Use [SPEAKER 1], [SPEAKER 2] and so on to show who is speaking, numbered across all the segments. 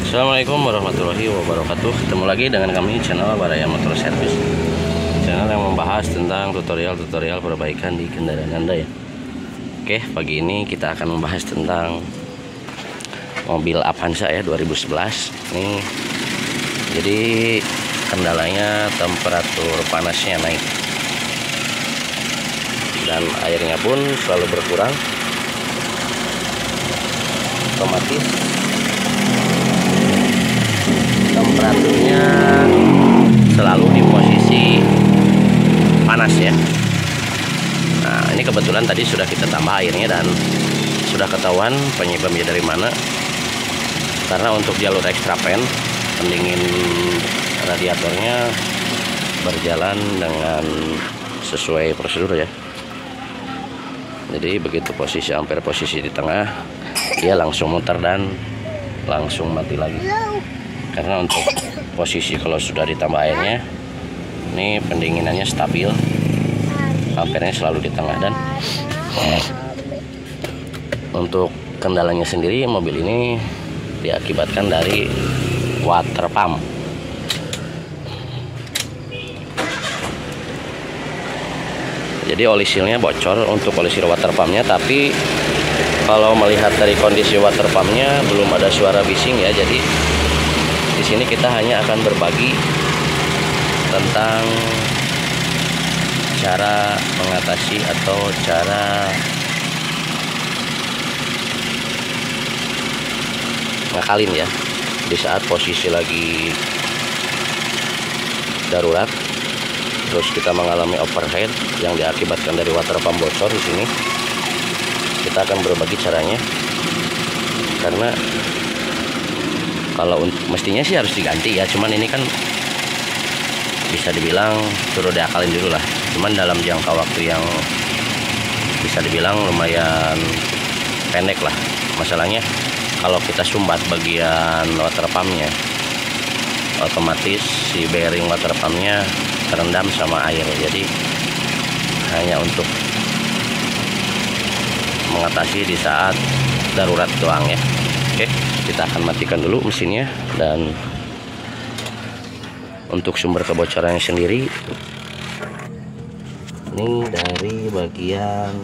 [SPEAKER 1] Assalamualaikum warahmatullahi wabarakatuh. Ketemu lagi dengan kami channel Baraya Motor Service, channel yang membahas tentang tutorial-tutorial perbaikan di kendaraan Anda ya. Oke, pagi ini kita akan membahas tentang mobil Avanza ya 2011. Ini jadi kendalanya temperatur panasnya naik dan airnya pun selalu berkurang. Otomatis temperaturnya selalu di posisi panas ya. Nah, ini kebetulan tadi sudah kita tambah airnya dan sudah ketahuan penyebabnya dari mana. Karena untuk jalur extra fan, pendingin radiatornya berjalan dengan sesuai prosedur ya. Jadi begitu posisi ampere posisi di tengah, dia langsung muter dan langsung mati lagi. Karena untuk posisi kalau sudah ditambah airnya, ini pendinginannya stabil, ampernya selalu di tengah. Dan untuk kendalanya sendiri, mobil ini diakibatkan dari water pump. Jadi oli sealnya bocor untuk oli seal water pumpnya, tapi kalau melihat dari kondisi water pumpnya belum ada suara bising ya. Jadi di sini kita hanya akan berbagi tentang cara mengatasi atau cara ngakalin ya di saat posisi lagi darurat, terus kita mengalami overheat yang diakibatkan dari water pump bocor. Di sini kita akan berbagi caranya, karena kalau mestinya sih harus diganti ya, cuman ini kan bisa dibilang suruh diakalin dulu lah. Cuman dalam jangka waktu yang bisa dibilang lumayan pendek lah. Masalahnya kalau kita sumbat bagian water pumpnya, otomatis si bearing water pumpnya terendam sama air. Jadi hanya untuk mengatasi di saat darurat doang ya. Oke, kita akan matikan dulu mesinnya. Dan untuk sumber kebocorannya sendiri, ini dari bagian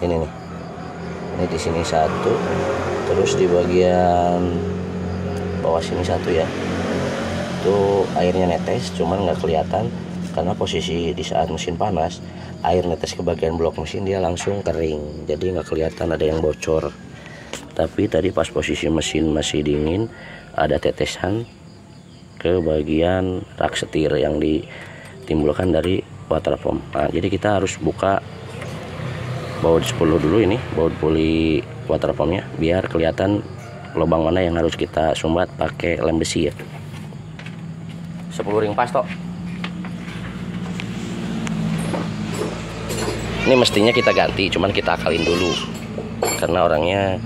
[SPEAKER 1] ini nih. Ini di sini satu, terus di bagian bawah sini satu ya. Itu airnya netes, cuman nggak kelihatan karena posisi di saat mesin panas, air netes ke bagian blok mesin dia langsung kering, jadi nggak kelihatan ada yang bocor. Tapi tadi pas posisi mesin masih dingin, ada tetesan ke bagian rak setir yang ditimbulkan dari water pump. Nah, jadi kita harus buka baut 10 dulu, ini baut puli water pumpnya, biar kelihatan lubang mana yang harus kita sumbat pakai lem besi ya. 10 ring pas tok. Ini mestinya kita ganti, cuman kita akalin dulu karena orangnya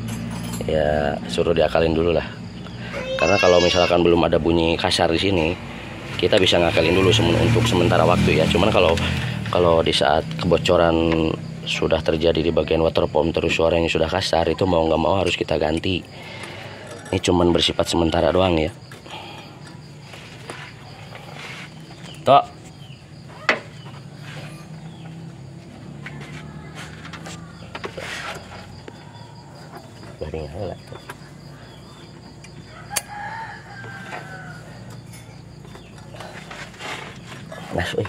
[SPEAKER 1] ya suruh diakalin dulu lah. Karena kalau misalkan belum ada bunyi kasar di sini, kita bisa ngakalin dulu untuk sementara waktu ya. Cuman kalau di saat kebocoran sudah terjadi di bagian water pump terus suaranya sudah kasar, itu mau nggak mau harus kita ganti. Ini cuman bersifat sementara doang ya. Tok. Garing lah. Nas, oi.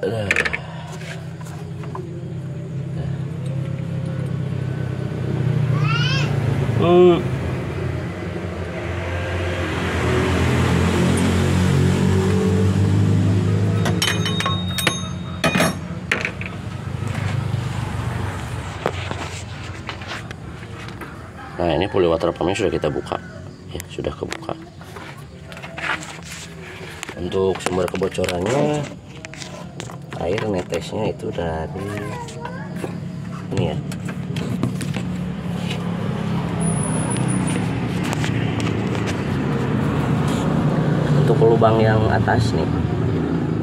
[SPEAKER 1] Nah, ini puli water pumpnya sudah kita buka ya, sudah kebuka. Untuk sumber kebocorannya, air netesnya itu dari ini ya. Untuk lubang yang atas nih,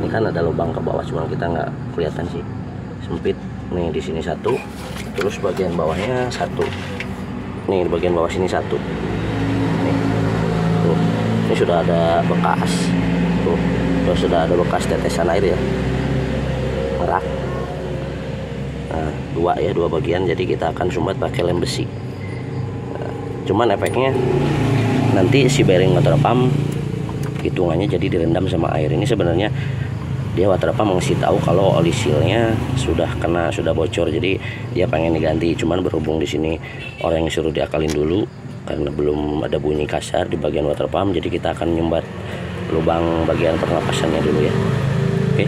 [SPEAKER 1] ini kan ada lubang ke bawah, cuma kita nggak kelihatan sih, sempit. Nih di sini satu, terus bagian bawahnya satu. Nih di bagian bawah sini satu. Nih, tuh, ini sudah ada bekas. Tuh, sudah ada bekas tetesan air ya, merak. Nah, dua bagian. Jadi kita akan sumbat pakai lem besi. Nah, cuman efeknya nanti si bearing water pump hitungannya jadi direndam sama air. Ini sebenarnya dia water pump ngasih tahu kalau oli sealnya sudah kena, sudah bocor, jadi dia pengen diganti. Cuman berhubung di sini orang yang suruh diakalin dulu karena belum ada bunyi kasar di bagian water pump, jadi kita akan nyumbat lubang bagian pernapasannya dulu ya. Oke,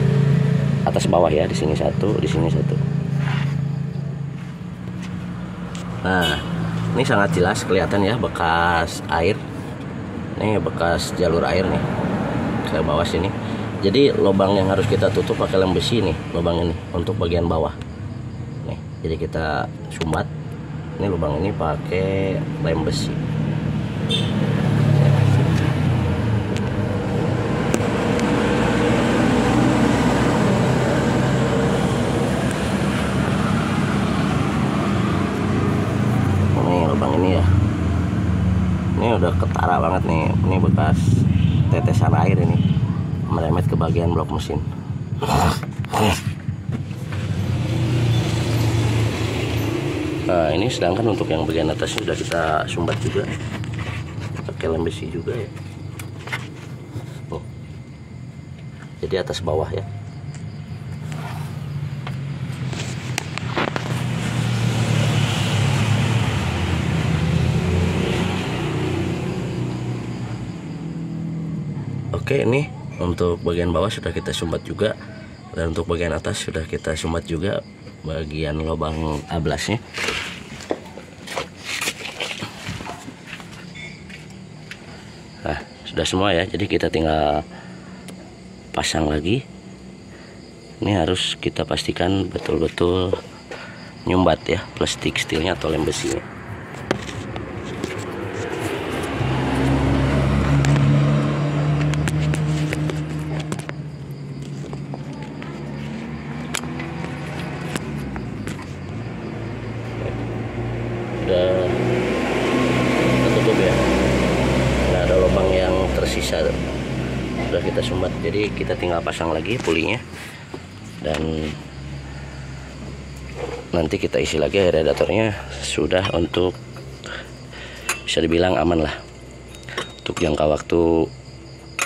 [SPEAKER 1] atas bawah ya, di sini satu, di sini satu. Nah, ini sangat jelas kelihatan ya bekas air. Nih bekas jalur air nih ke bawah sini. Jadi lubang yang harus kita tutup pakai lem besi nih, lubang ini untuk bagian bawah. Nih, jadi kita sumbat. Ini lubang ini pakai lem besi. Nih lubang ini ya. Ini udah ketara banget nih. Ini bekas tetesan air ini merembet ke bagian blok mesin. Nah, ini sedangkan untuk yang bagian atasnya sudah kita sumbat juga pakai lem besi juga ya. Oh. Jadi atas bawah ya. Oke, ini untuk bagian bawah sudah kita sumbat juga, dan untuk bagian atas sudah kita sumbat juga bagian lubang ablasnya. Nah, sudah semua ya, jadi kita tinggal pasang lagi. Ini harus kita pastikan betul-betul nyumbat ya, plastik steelnya atau lem besinya. Udah tertutup ya, nggak ada lubang yang tersisa, sudah kita sumbat. Jadi kita tinggal pasang lagi pulinya, dan nanti kita isi lagi air radiatornya. Sudah, untuk bisa dibilang aman lah untuk jangka waktu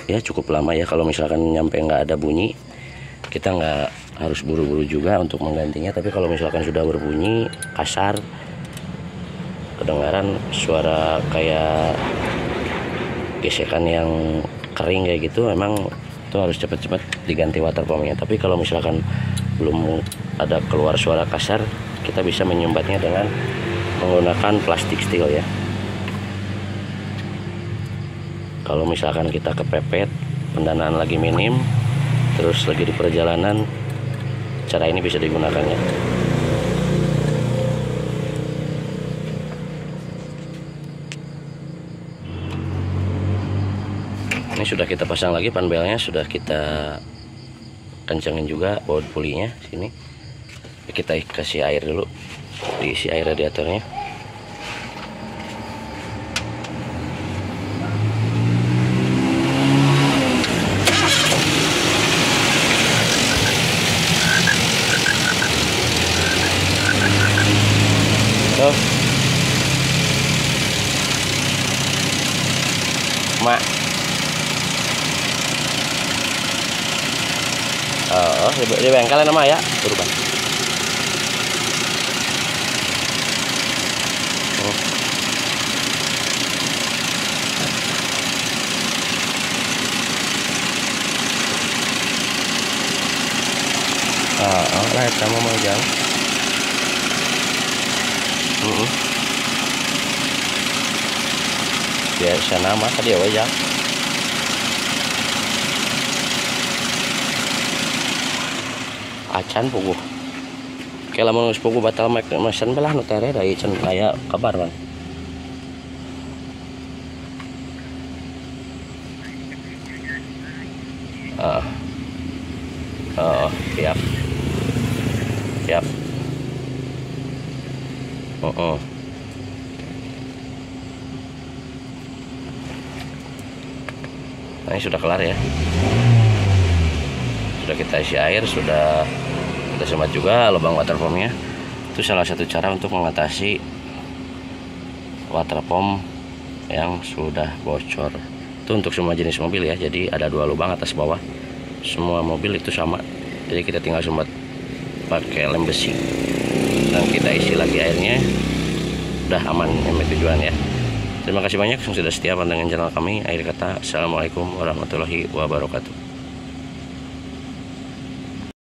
[SPEAKER 1] ya, cukup lama ya. Kalau misalkan nyampe nggak ada bunyi, kita nggak harus buru-buru juga untuk menggantinya. Tapi kalau misalkan sudah berbunyi kasar, kedengaran suara kayak gesekan yang kering kayak gitu, memang itu harus cepat-cepat diganti water pumpnya. Tapi kalau misalkan belum ada keluar suara kasar, kita bisa menyumbatnya dengan menggunakan plastik steel ya. Kalau misalkan kita kepepet, pendanaan lagi minim, terus lagi di perjalanan, cara ini bisa digunakan ya. Ini sudah kita pasang lagi panbelnya, sudah kita kencangin juga baut pulinya sini. Kita kasih air dulu, diisi air radiatornya. Tuh, mak. Di bengkel nama ya turban. Lah sama mau jalan. Biasa nama tadi aja. Acan puguh. Kela mun geus puguh batal mesen belah nu tere da ieu aya kabar man. Siap. Siap. Nah, ini sudah kelar ya. Sudah kita isi air, sudah kita semat juga lubang water pumpnya. Itu salah satu cara untuk mengatasi water pump yang sudah bocor. Itu untuk semua jenis mobil ya. Jadi ada 2 lubang atas bawah. Semua mobil itu sama. Jadi kita tinggal semat pakai lem besi dan kita isi lagi airnya. Udah aman sampai tujuan ya. Terima kasih banyak yang sudah setia pantengin channel kami. Akhir kata, assalamualaikum warahmatullahi wabarakatuh.